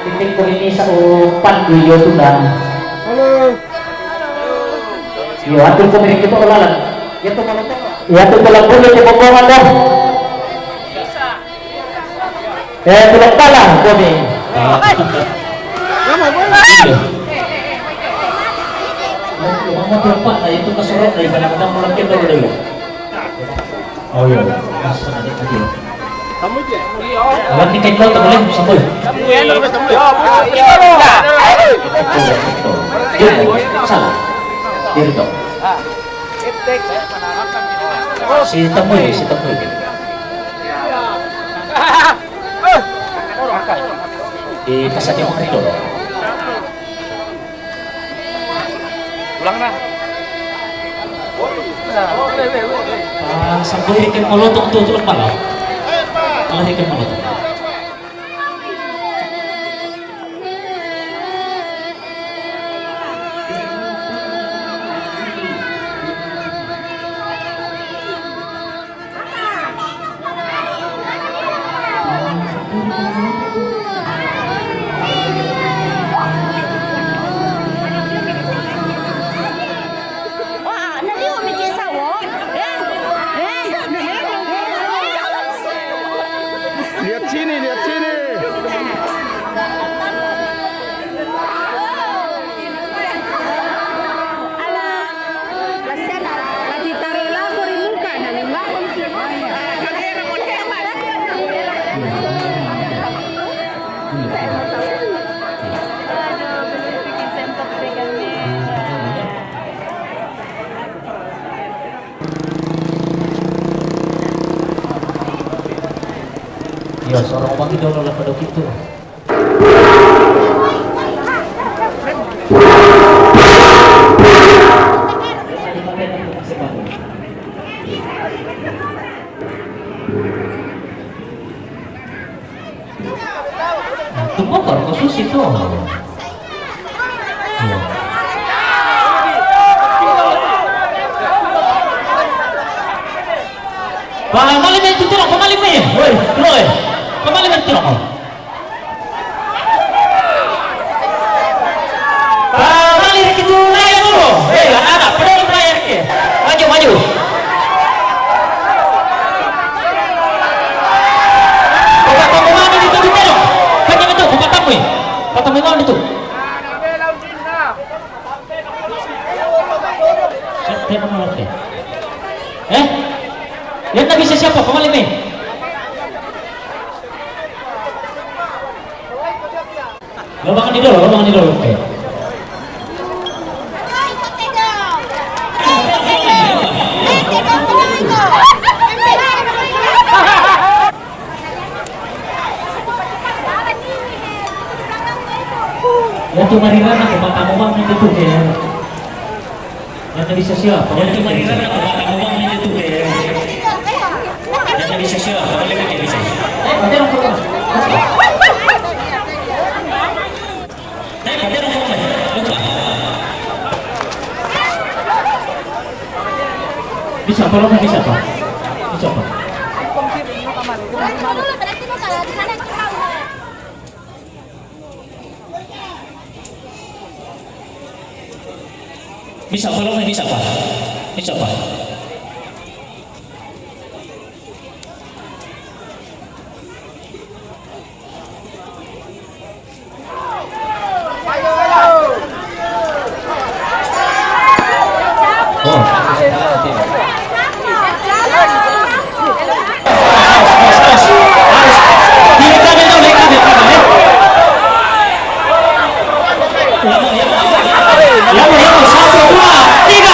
titik ko ini sa upan iyo sudah. Halo. Yo, atur ko miring ito kalalan. Ito malutok. Ya, ito lang po yung pagkukungan daw. Tulog pala, kami. Lama ba? Yung mga tulog na ito kasurot na ipanagdang mo lang kita dito. Oh, yun. Masa na dito dito. Kamu je? Alam ni Kain Balta boleh sampai. Salah. Dito. Si Tamoy. Ipasad yung mga rito. Ulang na. Sampai ikan molotong tuh pala. Kalau ikan molotong. Lihat sini, lihat sini. Ya, seorang orang itu adalah pada itu. Tunggu kalau khusus itu. Ya. Bagaimana itu tidak kembali me? Woi, loe. Kembali ke tiro. Kembali ke tiro dulu. Anak, pedal player ke. Maju. Buka mana itu tiro? Kanya itu, buka tamu. Tamu mana itu? Siapa nama lagi? Lihat tak bisa siapa? Kembali me. Lobangan di dulu. Oke. Ya tuh mariran aku matamu bang itu ya. Yang bisa siapa? Ya tuh mariran aku matamu bang itu ya. Yang bisa siapa? Boleh bisa. Ada orang bisa tolong bisa pak bisa tolong bisa pak Ya, 1, 2, 3.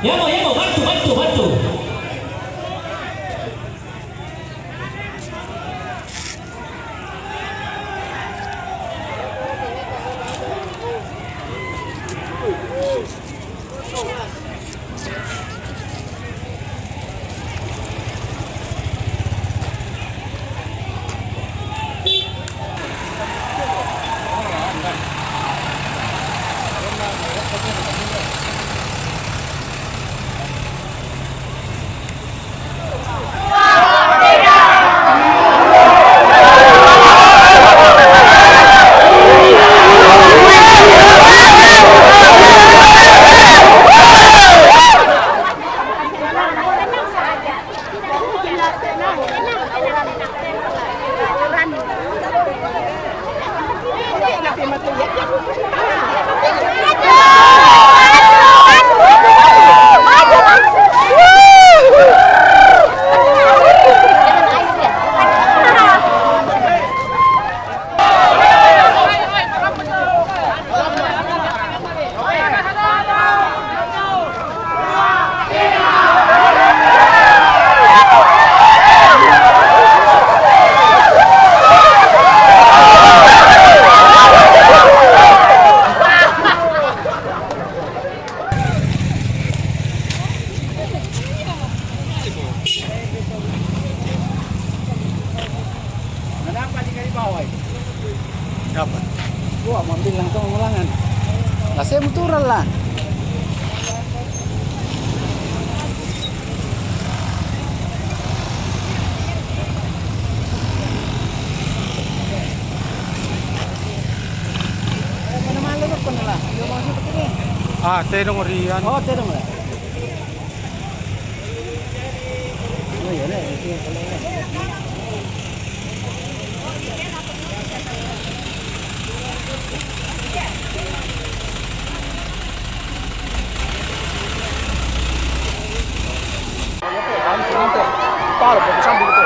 Yamo, bantu. Dapat. Gua ambil langsung ulangan. Lah saya muturan lah. Mana malu kok lah. Yo masuk begini. Ah, terong rian. Oh, terong lah. Oh, ya lah, itu kalau taruh ke samping itu.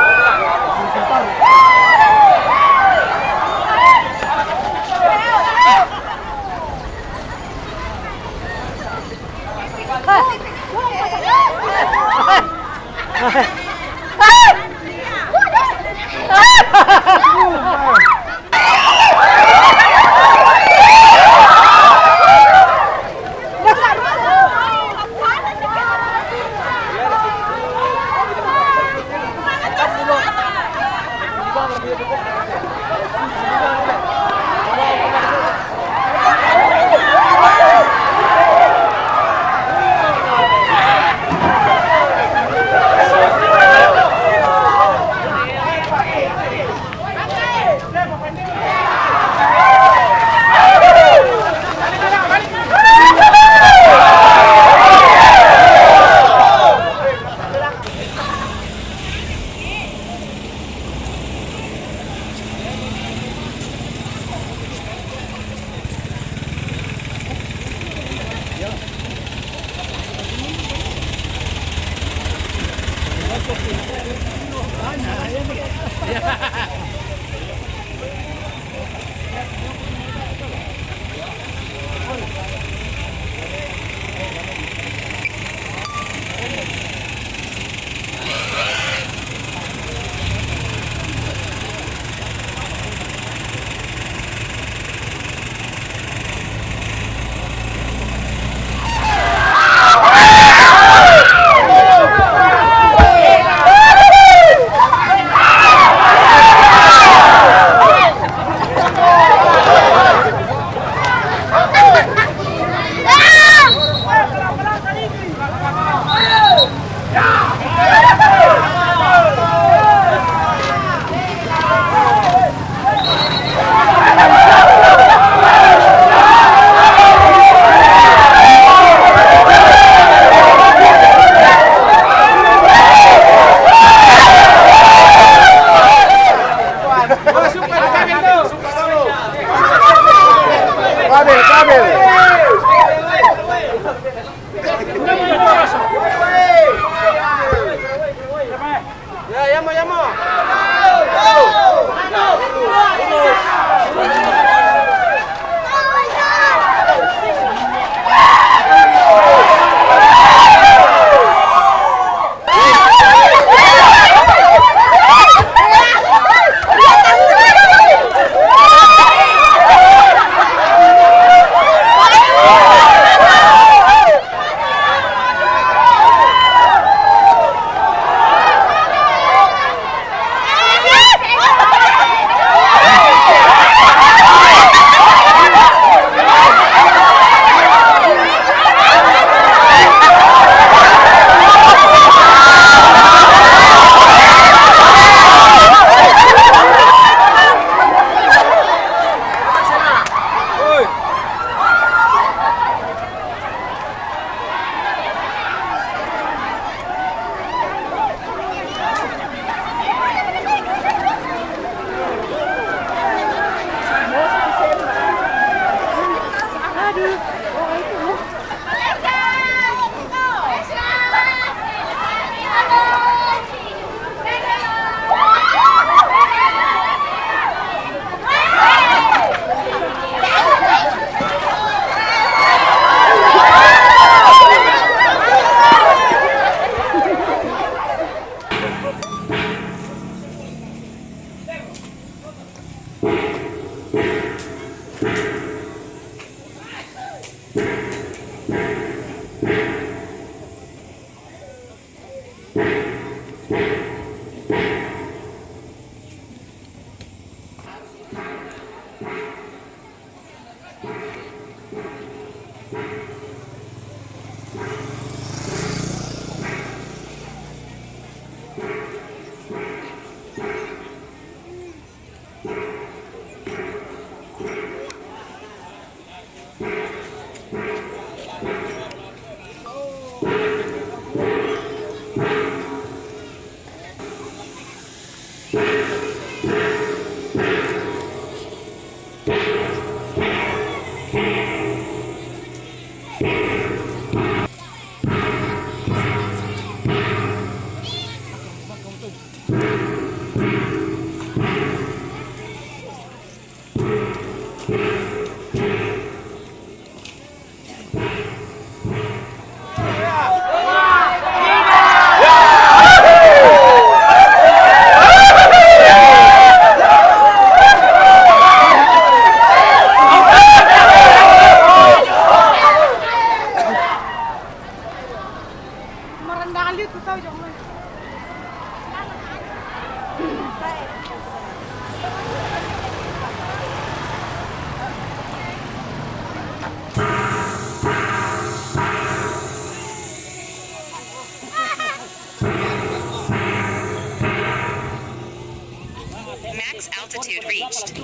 Max altitude reached.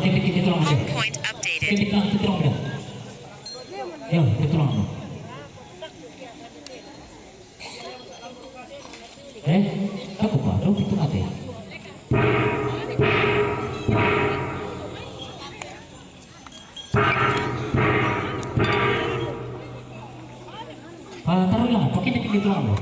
Titik lang siya. Home point updated. Titik lang mo. Yan, titik lang mo. Ako pa, no? Ito natin. Taruh lang, pakitik dito lang mo.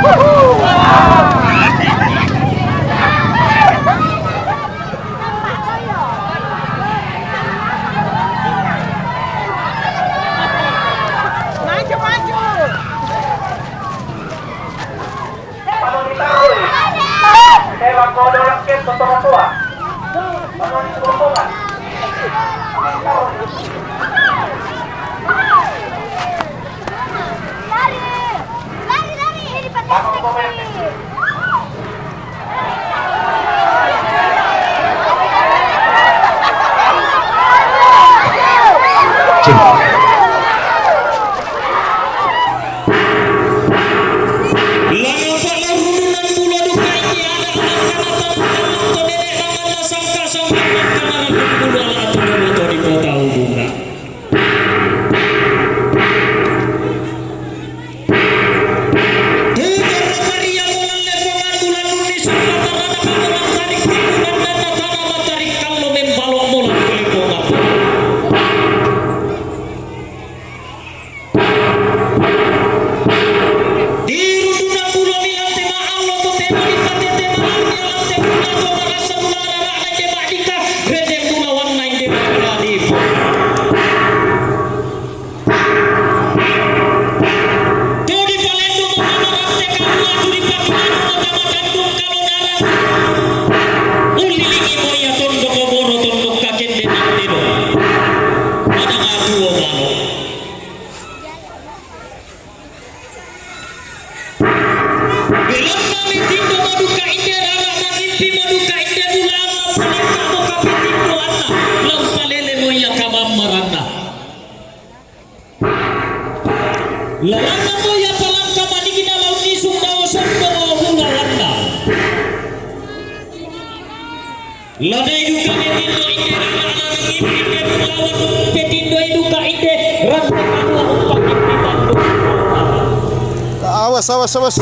Woo! Awas, awas, awas.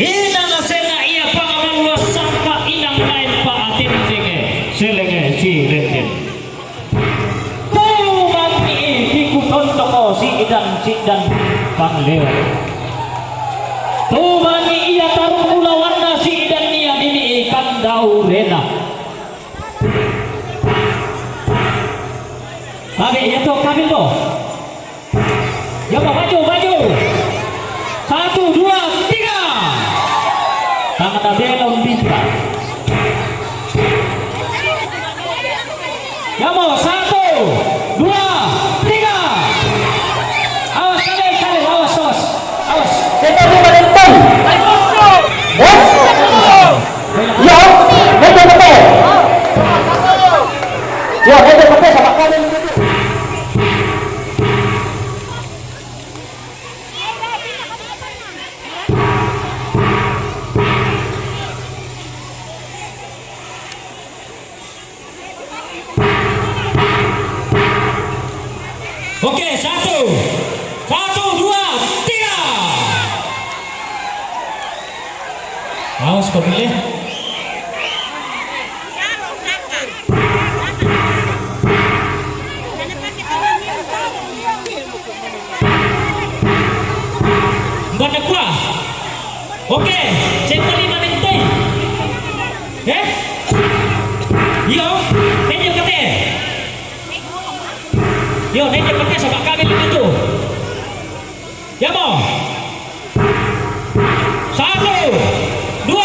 Inang sena ia pangawan sampa inang lain pa atin selenge si lenten. Kau mati ikuton toko si idan pangleo. Tumani ia taruh mula warna si idan nia dini ikan daurena. Babe ya to kamil to. Ya maju. 1, 2, 3. Tangan belom bisa. Ya mau 1, 2, 3. Awas kali, awas. Kita buka depan. Ya, betul. Ya, betul sama kalian. Oke, 1, 2, 3. Awas pemilih. Mbak kuah. Oke, center 5 menit. Yo, ini kate. Yo, ini kate sama kami itu. Ya mau. 1, 2, 3.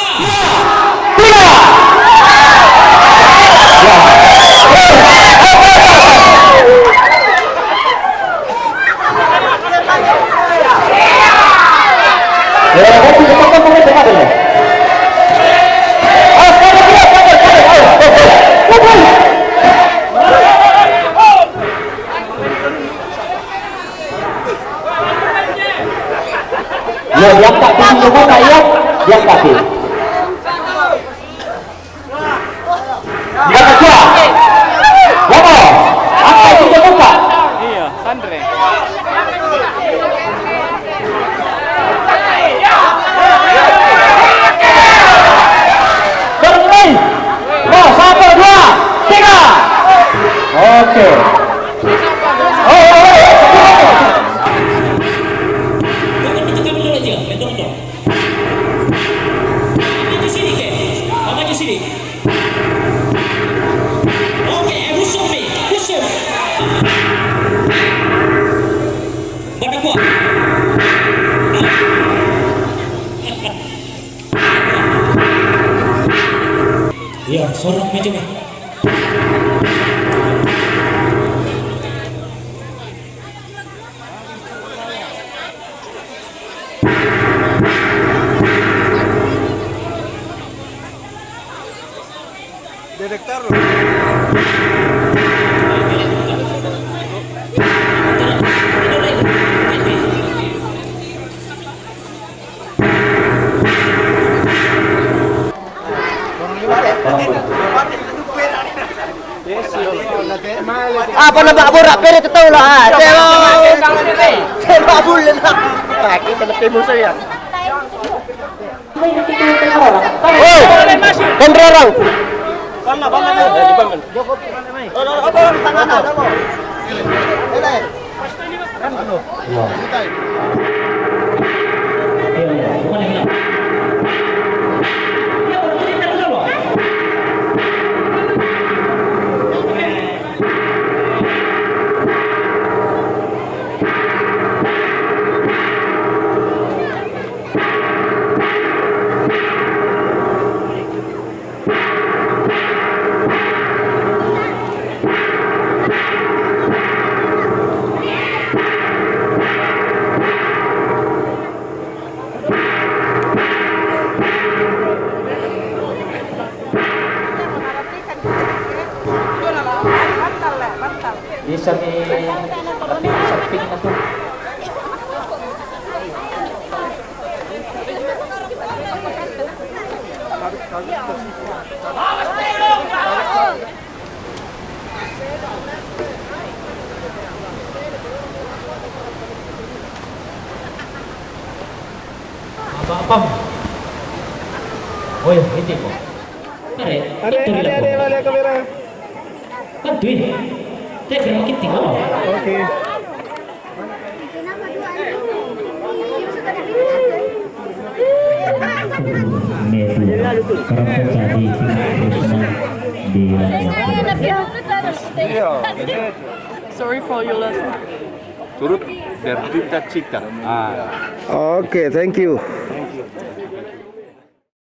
Ya, yang tak tinggi semua kayak yang kaki. Yang kedua, Bobo, angkat tiga buka. Iya, Sandre. Bermain. Nah, 1, 2, 3. Oke. Maju sini. Oke, busuk nih, busuk. Pada gua. sorong medyo ba? Direktur. Apa na ba borak pero totoo lah. Tema bulan lah. Lagi lebih musuh ya. Oh, kendaraan. Bisa tapi samping na to. Apa-apa? Oh ya, itu kok. Ada kamera. Kan tuh ini. Teka, nakita ko. Okay. Sorry for your lesson. Turut berduka cita. Okay, thank you.